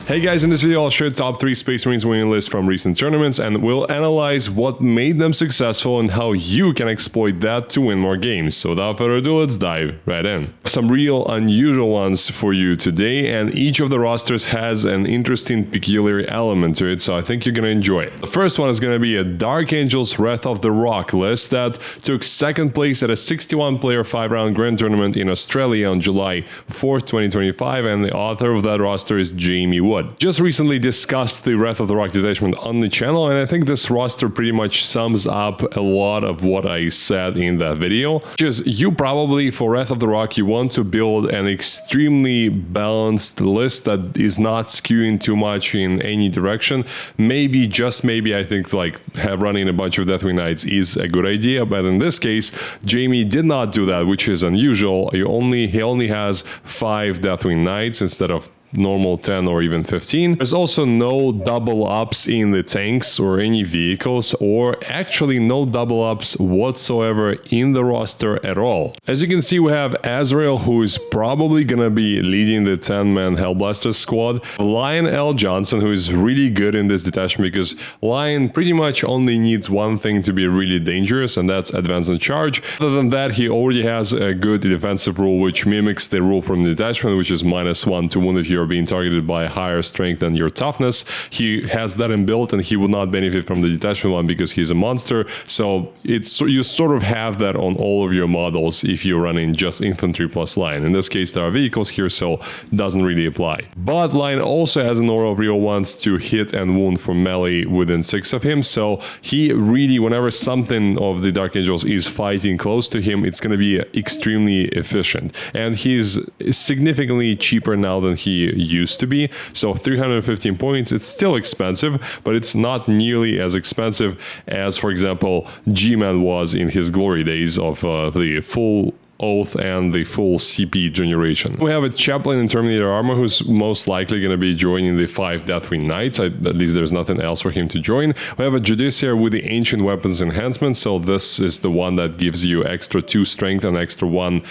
Hey guys, in this video I'll share top 3 Space Marines winning lists from recent tournaments, and we'll analyze what made them successful and how you can exploit that to win more games. So without further ado, let's dive right in. Some real unusual ones for you today, and each of the rosters has an interesting peculiar element to it, so I think you're gonna enjoy it. The first one is gonna be a Dark Angels Wrath of the Rock list that took second place at a 61-player 5-round grand tournament in Australia on July 4th, 2025, and the author of that roster is Jamie Wood. Just recently discussed the Wrath of the Rock detachment on the channel, and I think this roster pretty much sums up a lot of what I said in that video. Just you probably, for Wrath of the Rock, you want to build an extremely balanced list that is not skewing too much in any direction. Maybe, just maybe, I think like running a bunch of Deathwing Knights is a good idea, but in this case, Jamie did not do that, which is unusual. He only has 5 Deathwing Knights instead of normal 10 or even 15. There's also no double ups in the tanks or any vehicles, or actually no double ups whatsoever in the roster at all. As you can see, we have Azrael, who is probably gonna be leading the 10-man Hellblaster squad. Lion L. Johnson, who is really good in this detachment because Lion pretty much only needs one thing to be really dangerous, and that's advance and charge. Other than that, he already has a good defensive rule which mimics the rule from the detachment, which is -1 to wound if you're being targeted by a higher strength than your toughness. He has that inbuilt, and he will not benefit from the detachment one because he's a monster. So it's you sort of have that on all of your models if you're running just infantry plus line. In this case, there are vehicles here, so doesn't really apply. But line also has an aura of real ones to hit and wound for melee within 6 of him. So he really, whenever something of the Dark Angels is fighting close to him, it's going to be extremely efficient. And he's significantly cheaper now than he used to be. So 315 points, it's still expensive, but it's not nearly as expensive as, for example, G-Man was in his glory days of the full Oath and the full CP generation. We have a Chappell in Terminator armor who's most likely going to be joining the 5 Deathwing Knights. At least there's nothing else for him to join. We have a Judiciary with the Ancient Weapons enhancement, so this is the one that gives you extra 2 strength and extra 1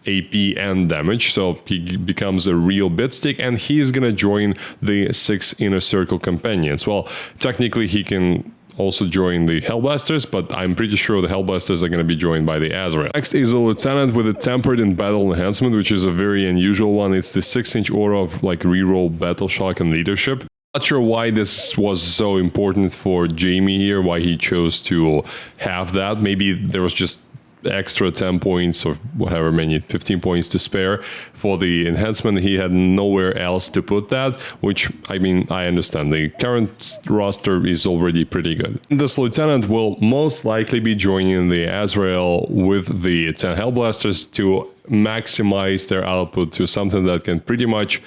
AP and damage, so he becomes a real bitstick, and he's gonna join the 6 Inner Circle companions. Well, technically he can also join the Hellblasters, but I'm pretty sure the Hellblasters are going to be joined by the Azrael. Next is a Lieutenant with a Tempered in Battle enhancement, which is a very unusual one. It's the 6-inch aura of like reroll Battle Shock and Leadership. Not sure why this was so important for Jamie here, why he chose to have that. Maybe there was just extra 10 points or whatever many 15 points to spare for the enhancement. He had nowhere else to put that, which I mean, I understand. The current roster is already pretty good. This lieutenant will most likely be joining the Azrael with the 10 Hellblasters to maximize their output to something that can pretty much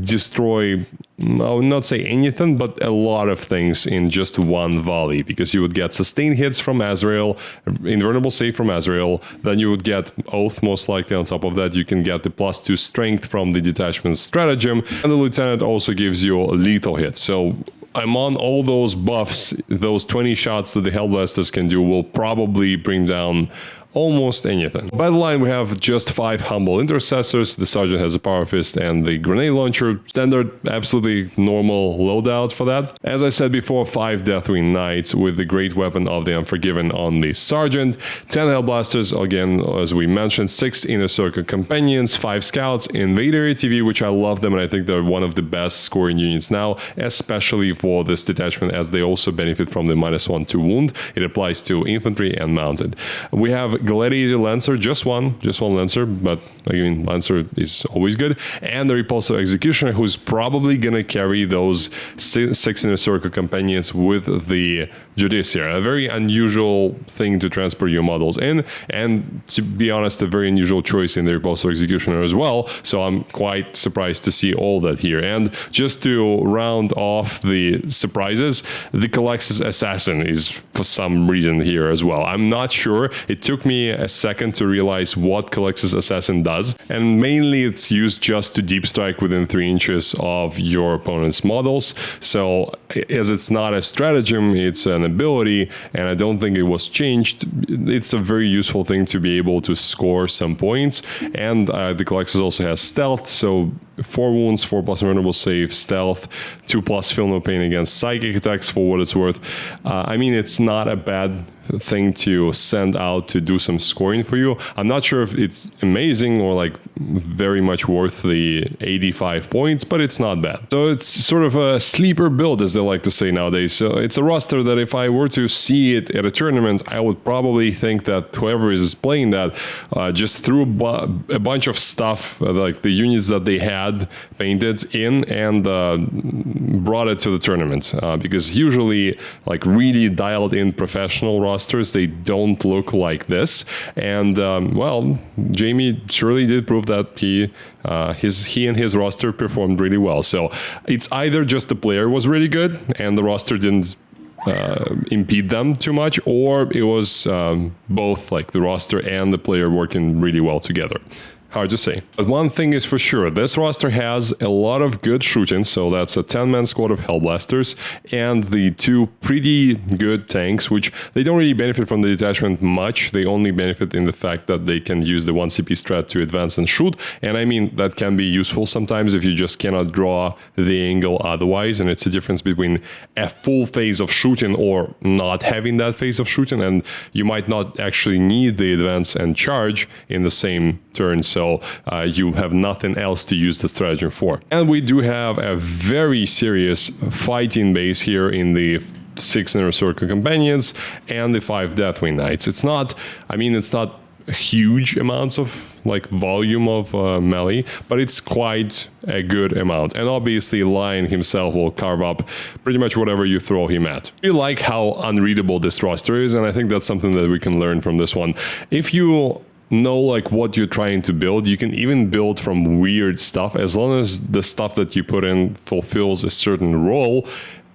destroy, I would not say anything, but a lot of things in just one volley, because you would get sustained hits from Azrael, invulnerable save from Azrael, then you would get Oath most likely. On top of that, you can get the +2 strength from the detachment stratagem, and the lieutenant also gives you lethal hits. So I'm on all those buffs. Those 20 shots that the Hellblasters can do will probably bring down almost anything. By the line, we have just 5 Humble Intercessors. The Sergeant has a Power Fist and the Grenade Launcher. Standard, absolutely normal loadout for that. As I said before, 5 Deathwing Knights with the Great Weapon of the Unforgiven on the Sergeant. 10 Hellblasters, again, as we mentioned. 6 Inner Circle Companions, 5 Scouts, Invader ATV, which I love them, and I think they're one of the best scoring units now, especially for this detachment, as they also benefit from the -1 to wound. It applies to infantry and mounted. We have Gladiator Lancer, just one Lancer, but I mean, Lancer is always good, and the Repulsive Executioner, who's probably gonna carry those 6 Inner Circle Companions with the Judiciary. A very unusual thing to transport your models in, and to be honest, a very unusual choice in the Repulsive Executioner as well, so I'm quite surprised to see all that here. And just to round off the surprises, the Calexis Assassin is for some reason here as well. I'm not sure. It took me me a second to realize what Calix's Assassin does, and mainly it's used just to deep strike within 3 inches of your opponent's models. So as it's not a stratagem, it's an ability, and I don't think it was changed. It's a very useful thing to be able to score some points, and the Calix's also has stealth, so 4 wounds, 4+ vulnerable save, stealth, 2+ feel no pain against psychic attacks for what it's worth. I mean, it's not a bad thing to send out to do some scoring for you. I'm not sure if it's amazing or like very much worth the 85 points, but it's not bad. So it's sort of a sleeper build, as they like to say nowadays. So it's a roster that if I were to see it at a tournament, I would probably think that whoever is playing that just threw a bunch of stuff, like the units that they had painted in, and brought it to the tournament. Because usually, like really dialed in professional rosters, they don't look like this. And well, Jamie surely did prove that he and his roster performed really well. So it's either just the player was really good and the roster didn't impede them too much, or it was both, like the roster and the player working really well together. Hard to say. But one thing is for sure, this roster has a lot of good shooting, so that's a 10-man squad of Hellblasters and the 2 pretty good tanks, which they don't really benefit from the detachment much. They only benefit in the fact that they can use the 1 CP strat to advance and shoot, and I mean, that can be useful sometimes if you just cannot draw the angle otherwise, and it's a difference between a full phase of shooting or not having that phase of shooting, and you might not actually need the advance and charge in the same turn. So you have nothing else to use the stratagem for. And we do have a very serious fighting base here in the 6 Inner Circle Companions and the 5 Deathwing Knights. It's not, I mean, it's not huge amounts of like volume of melee, but it's quite a good amount. And obviously Lion himself will carve up pretty much whatever you throw him at. I really like how unreadable this roster is, and I think that's something that we can learn from this one. If you know like what you're trying to build, you can even build from weird stuff. As long as the stuff that you put in fulfills a certain role,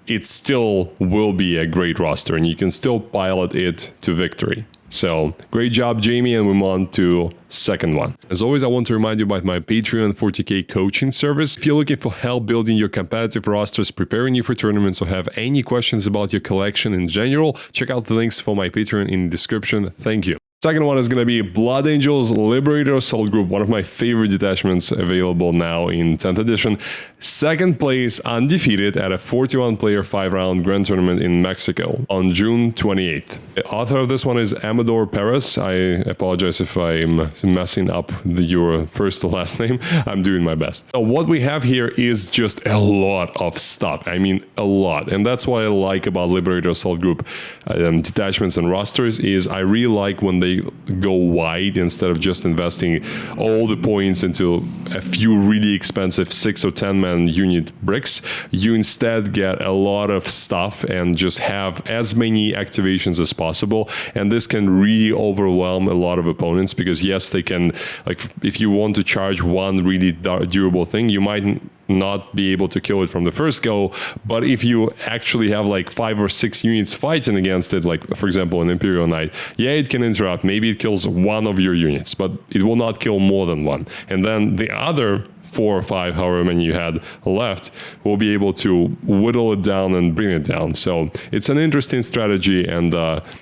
it still will be a great roster and you can still pilot it to victory. So great job, Jamie, and we move on to second one. As always, I want to remind you about my Patreon 40K coaching service. If you're looking for help building your competitive rosters, preparing you for tournaments, or have any questions about your collection in general, check out the links for my Patreon in the description. Thank you. Second one is going to be Blood Angels Liberator Assault Group, one of my favorite detachments available now in 10th edition. Second place undefeated at a 41-player 5-round grand tournament in Mexico on June 28th. The author of this one is Amador Perez. I apologize if I'm messing up your first or last name. I'm doing my best. So what we have here is just a lot of stuff. I mean, a lot. And that's what I like about Liberator Assault Group detachments and rosters is I really like when they go wide instead of just investing all the points into a few really expensive 6 or 10-man unit bricks. You instead get a lot of stuff and just have as many activations as possible, and this can really overwhelm a lot of opponents because yes, they can, like if you want to charge one really durable thing, you might not be able to kill it from the first go, but if you actually have like 5 or 6 units fighting against it, like for example an Imperial Knight, yeah, it can interrupt, maybe it kills one of your units, but it will not kill more than one, and then the other 4 or 5, however many you had left, will be able to whittle it down and bring it down. So it's an interesting strategy, and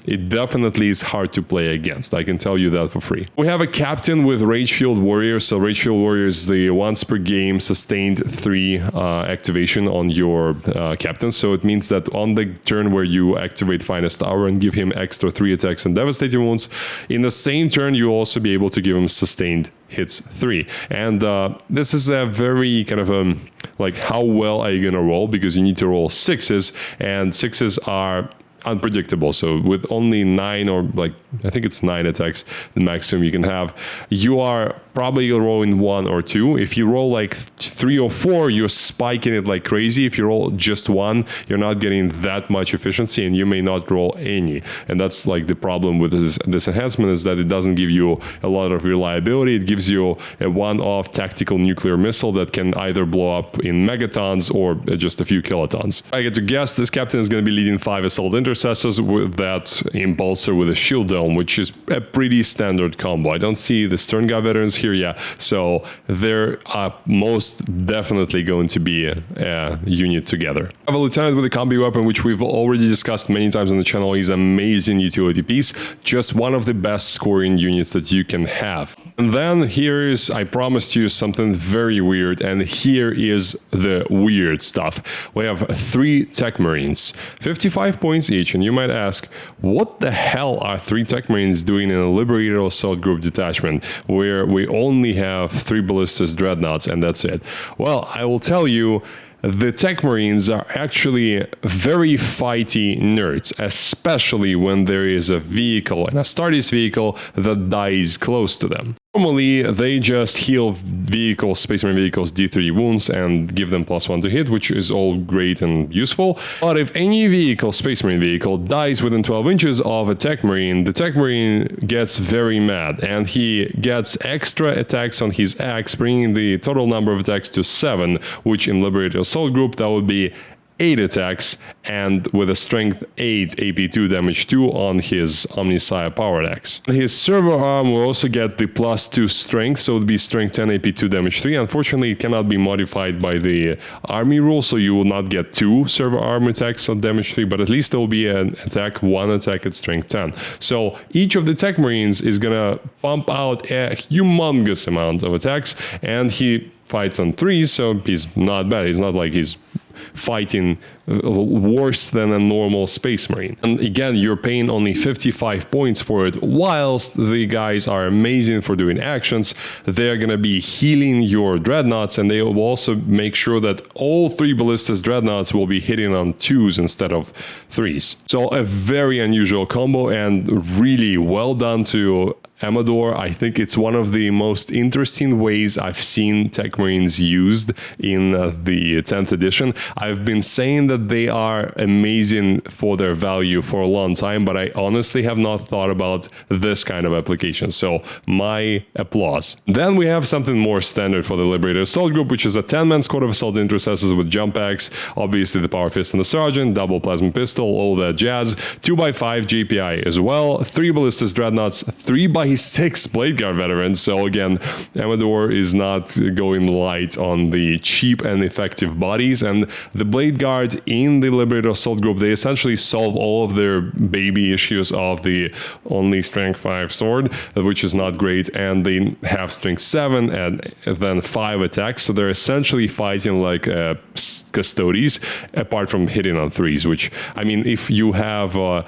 it definitely is hard to play against. I can tell you that for free. We have a captain with Ragefield Warrior. So Ragefield Warrior is the once per game sustained 3 activation on your captain. So it means that on the turn where you activate Finest Hour and give him extra 3 attacks and devastating wounds, in the same turn you'll also be able to give him sustained hits 3. And this is a very kind of like how well are you gonna roll, because you need to roll 6s, and 6s are unpredictable. So with only 9, or like I think it's 9 attacks, the maximum you can have, you are probably rolling 1 or 2. If you roll like 3 or 4, you're spiking it like crazy. If you roll just 1, you're not getting that much efficiency, and you may not roll any. And that's like the problem with this enhancement, is that it doesn't give you a lot of reliability. It gives you a one-off tactical nuclear missile that can either blow up in megatons or just a few kilotons. I get to guess this captain is going to be leading 5 assault intercessors with that impulsor with a shield dome. Helm, which is a pretty standard combo. I don't see the Stern Guy veterans here yet, so they're most definitely going to be a unit together. I have a lieutenant with a combi weapon, which we've already discussed many times on the channel. He's an amazing utility piece, just one of the best scoring units that you can have. And then here is, I promised you, something very weird, and here is the weird stuff. We have 3 techmarines, 55 points each, and you might ask, what the hell are 3 techmarines doing in a Liberator assault group detachment where we only have 3 ballistas dreadnoughts and that's it? Well, I will tell you, the techmarines are actually very fighty nerds, especially when there is a vehicle, an Astartes vehicle, that dies close to them. Normally, they just heal vehicles, Space Marine vehicles, D3 wounds and give them +1 to hit, which is all great and useful. But if any vehicle, Space Marine vehicle, dies within 12 inches of a Tech Marine, the Tech Marine gets very mad and he gets extra attacks on his axe, bringing the total number of attacks to 7, which in Liberator Assault Group, that would be 8 attacks, and with a strength 8 AP2 damage 2 on his Omniscient powered axe. His servo arm will also get the +2 strength, so it would be strength 10 AP2 damage 3. Unfortunately, it cannot be modified by the army rule, so you will not get 2 servo arm attacks on damage 3, but at least there will be an attack, 1 attack at strength 10. So each of the Tech Marines is gonna pump out a humongous amount of attacks, and he fights on 3s, so he's not bad. It's not like he's fighting worse than a normal Space Marine. And again, you're paying only 55 points for it, whilst the guys are amazing for doing actions. They're gonna be healing your dreadnoughts, and they will also make sure that all 3 ballistas dreadnoughts will be hitting on 2s instead of 3s. So a very unusual combo, and really well done to Amador. I think it's one of the most interesting ways I've seen Tech Marines used in the 10th edition. I've been saying that they are amazing for their value for a long time, but I honestly have not thought about this kind of application, so my applause. Then we have something more standard for the Liberator Assault Group, which is a 10-man squad of assault intercessors with jump axe, obviously the Power Fist and the Sergeant, double plasma pistol, all that jazz, 2x5 JPI as well, 3 ballistas dreadnoughts, 3x6 Bladeguard veterans. So again, Amador is not going light on the cheap and effective bodies, and the Bladeguard in the Liberator Assault Group, they essentially solve all of their baby issues of the only strength 5 sword, which is not great, and they have strength 7 and then 5 attacks, so they're essentially fighting like Custodes, apart from hitting on 3s, which, I mean, if you have 4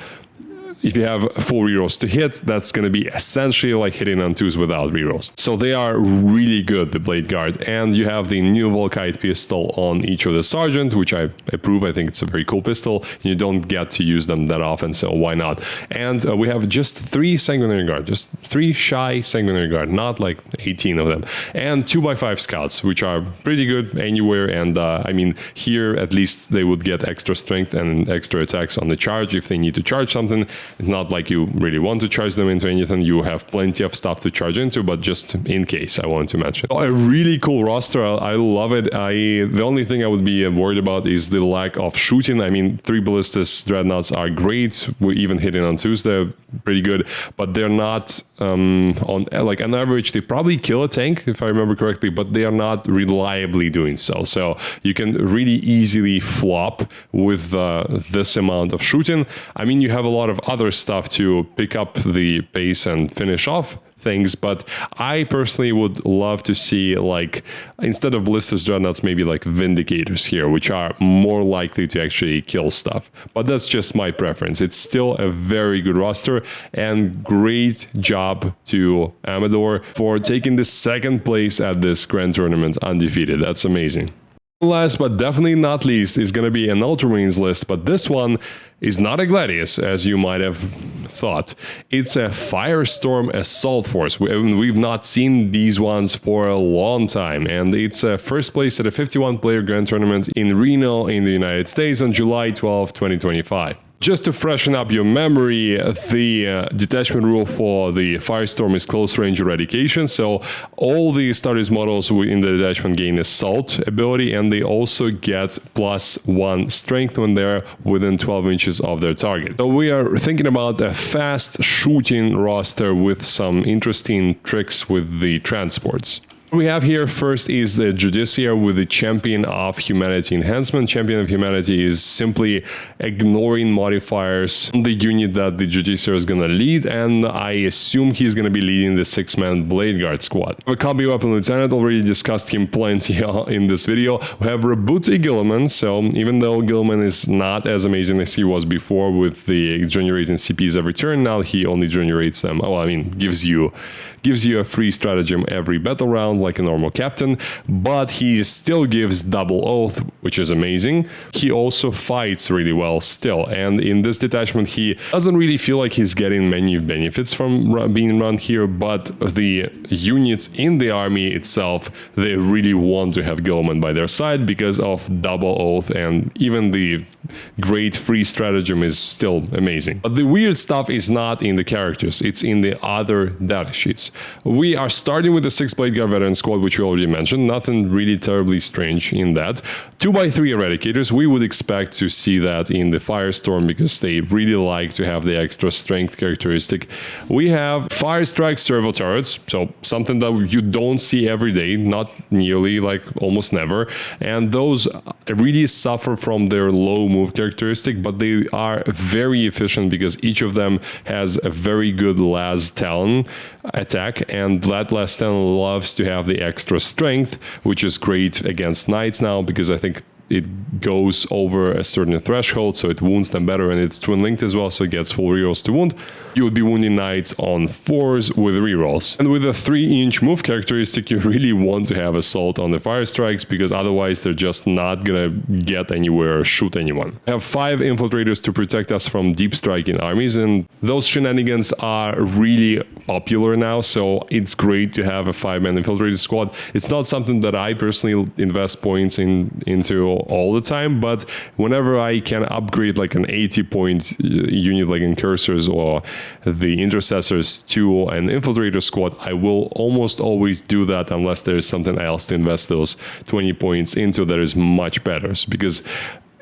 rerolls to hit, that's going to be essentially like hitting on 2s without rerolls. So they are really good, the Bladeguard. And you have the new Volkite pistol on each of the Sergeant, which I approve. I think it's a very cool pistol. You don't get to use them that often, so why not? And we have just 3 Sanguinary Guard, just 3 shy Sanguinary Guard, not like 18 of them. And 2x5 Scouts, which are pretty good anywhere. And I mean, here at least they would get extra strength and extra attacks on the charge if they need to charge something. It's not like you really want to charge them into anything. You have plenty of stuff to charge into, but just in case, I want to mention. A really cool roster. I love it. The only thing I would be worried about is the lack of shooting. I mean, 3 ballistas dreadnoughts are great. We're even hitting on 2s. They're pretty good, but they're not on like on average. They probably kill a tank if I remember correctly, but they are not reliably doing so. So you can really easily flop with this amount of shooting. I mean, you have a lot of other stuff to pick up the pace and finish off things, but I personally would love to see, like, instead of ballistas dreadnoughts, maybe like Vindicators here, which are more likely to actually kill stuff. But that's just my preference. It's still a very good roster, and great job to Amador for taking the 2nd place at this grand tournament undefeated. That's amazing. Last but definitely not least is going to be an Ultramarines list, but this one is not a Gladius, as you might have thought. It's a Firestorm Assault Force. We've not seen these ones for a long time, and it's first place at a 51-player Grand Tournament in Reno in the United States on July 12, 2025. Just to freshen up your memory, the detachment rule for the Firestorm is close range eradication, so all the starters models in the detachment gain assault ability, and they also get +1 strength when they're within 12 inches of their target. So we are thinking about a fast shooting roster with some interesting tricks with the transports. What we have here first is the Judiciary with the Champion of Humanity enhancement. Champion of Humanity is simply ignoring modifiers on the unit that the Judiciary is going to lead, and I assume he's going to be leading the 6-man Bladeguard squad. A copy weapon lieutenant, already discussed him plenty in this video. We have Rebooty Gilliman, so even though Gilliman is not as amazing as he was before with the generating CPs every turn, now he only generates them, well, I mean, gives you a free stratagem every battle round like a normal captain, but he still gives double oath, which is amazing. He also fights really well still, and in this detachment he doesn't really feel like he's getting many benefits from being run here, but the units in the army itself, they really want to have Gilliman by their side because of double oath, and even the great free stratagem is still amazing. But the weird stuff is not in the characters, it's in the other data sheets. We are starting with the 6 Bladeguard veteran squad, which we already mentioned. Nothing really terribly strange in that. 2x3 eradicators, we would expect to see that in the Firestorm because they really like to have the extra strength characteristic. We have fire strike servo turrets, so something that you don't see every day, not nearly, like almost never, and those really suffer from their low move characteristic, but they are very efficient because each of them has a very good las talon attack, and that last talon loves to have the extra strength, which is great against knights now because I think it goes over a certain threshold, so it wounds them better, and it's twin linked as well, so it gets full rerolls to wound. You would be wounding knights on 4s with rerolls. And with a 3-inch move characteristic, you really want to have assault on the fire strikes because otherwise they're just not gonna get anywhere or shoot anyone. We have 5 infiltrators to protect us from deep striking armies, and those shenanigans are really popular now, so it's great to have a 5-man infiltrator squad. It's not something that I personally invest points into all the time, but whenever I can upgrade like an 80-point unit like Incursors or the Intercessors to an infiltrator squad, I will almost always do that unless there is something else to invest those 20 points into that is much better, because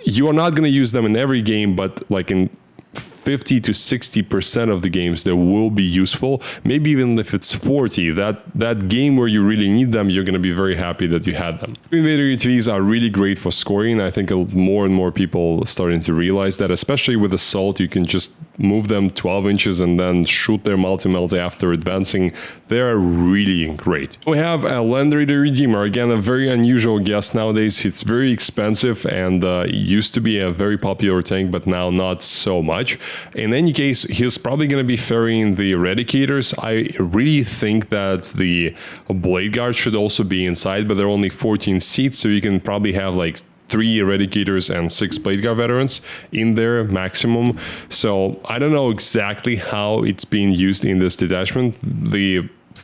you are not going to use them in every game, but like in 50 to 60% of the games that will be useful. Maybe even if it's 40, that game where you really need them, you're going to be very happy that you had them. Invader ETVs are really great for scoring. I think more and more people are starting to realize that, especially with Assault, you can just move them 12 inches and then shoot their multi-melt after advancing. They're really great. We have a Land Raider Redeemer, again a very unusual guest nowadays. It's very expensive and used to be a very popular tank, but now not so much. In any case, he's probably going to be ferrying the Eradicators. I really think that the Blade Guard should also be inside, but there are only 14 seats, so you can probably have like 3 Eradicators and 6 Blade Guard veterans in there maximum. So I don't know exactly how it's being used in this detachment.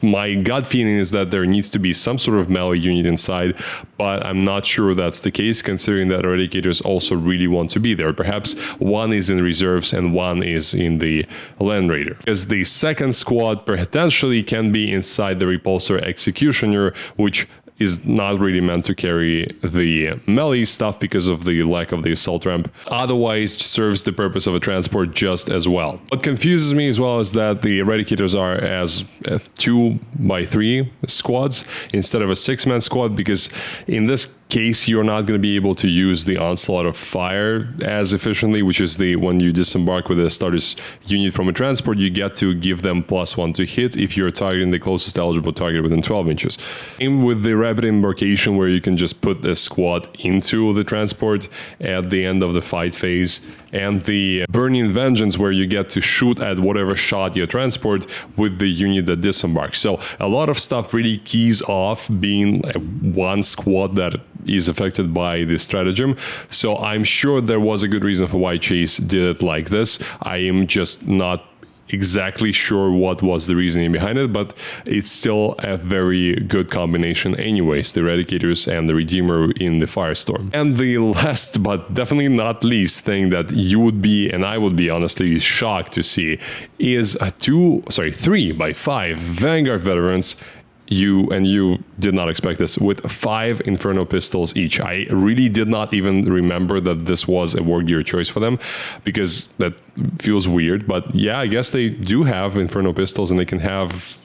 My gut feeling is that there needs to be some sort of melee unit inside, but I'm not sure that's the case, considering that Eradicators also really want to be there. Perhaps one is in reserves and one is in the Land Raider. Because the second squad potentially can be inside the Repulsor Executioner, which is not really meant to carry the melee stuff because of the lack of the assault ramp. Otherwise, serves the purpose of a transport just as well. What confuses me as well is that the Eradicators are as 2x3 squads instead of a 6-man squad, because in this case you're not going to be able to use the Onslaught of Fire as efficiently, which is when you disembark with a starter's unit from a transport, you get to give them +1 to hit if you're targeting the closest eligible target within 12 inches. Same with the Rapid Embarkation, where you can just put the squad into the transport at the end of the fight phase, and the Burning Vengeance, where you get to shoot at whatever shot you transport with the unit that disembarks. So a lot of stuff really keys off being one squad that is affected by this stratagem. So I'm sure there was a good reason for why Chase did it like this. I am just not exactly sure what was the reasoning behind it, but it's still a very good combination anyways, the Eradicators and the Redeemer in the Firestorm. And the last but definitely not least thing that you would be, and I would be honestly shocked to see, is 3 by 5 Vanguard veterans. You did not expect this, with 5 Inferno pistols each. I really did not even remember that this was a war gear choice for them, because that feels weird. But yeah, I guess they do have Inferno pistols, and they can have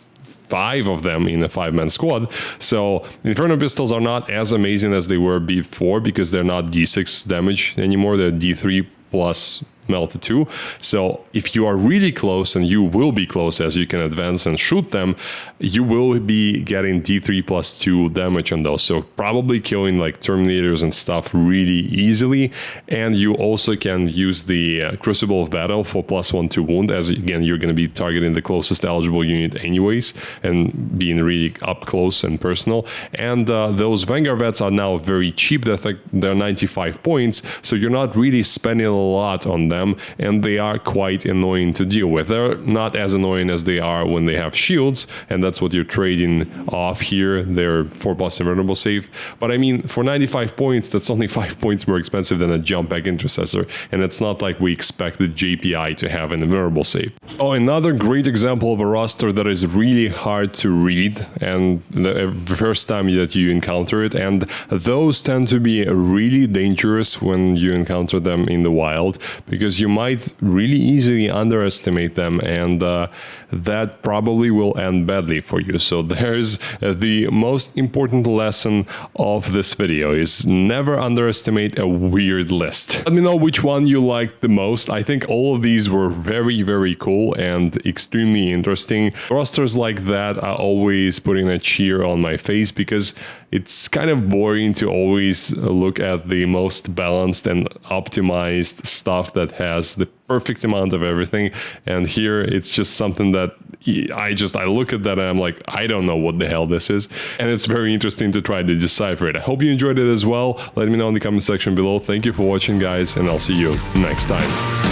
5 of them in a 5-man squad. So Inferno pistols are not as amazing as they were before, because they're not D6 damage anymore. They're D3 plus melted 2. So if you are really close, and you will be close as you can advance and shoot them, you will be getting D3 plus 2 damage on those. So probably killing like Terminators and stuff really easily. And you also can use the Crucible of Battle for +1 to wound, as again you're going to be targeting the closest eligible unit anyways, and being really up close and personal. And those Vanguard vets are now very cheap. They're 95 points, so you're not really spending a lot on them, and they are quite annoying to deal with. They're not as annoying as they are when they have shields, and that's what you're trading off here. They're 4+ invulnerable save, but I mean, for 95 points, that's only 5 points more expensive than a jump back intercessor, and it's not like we expected JPI to have an invulnerable save. Oh, another great example of a roster that is really hard to read, and the first time that you encounter it, and those tend to be really dangerous when you encounter them in the wild, because you might really easily underestimate them, and that probably will end badly for you. So there's the most important lesson of this video, is never underestimate a weird list. Let me know which one you liked the most. I think all of these were very, very cool and extremely interesting. Rosters like that are always putting a cheer on my face, because it's kind of boring to always look at the most balanced and optimized stuff that has the perfect amount of everything. And here it's just something that I look at that and I'm like, I don't know what the hell this is. And it's very interesting to try to decipher it. I hope you enjoyed it as well. Let me know in the comment section below. Thank you for watching, guys, and I'll see you next time.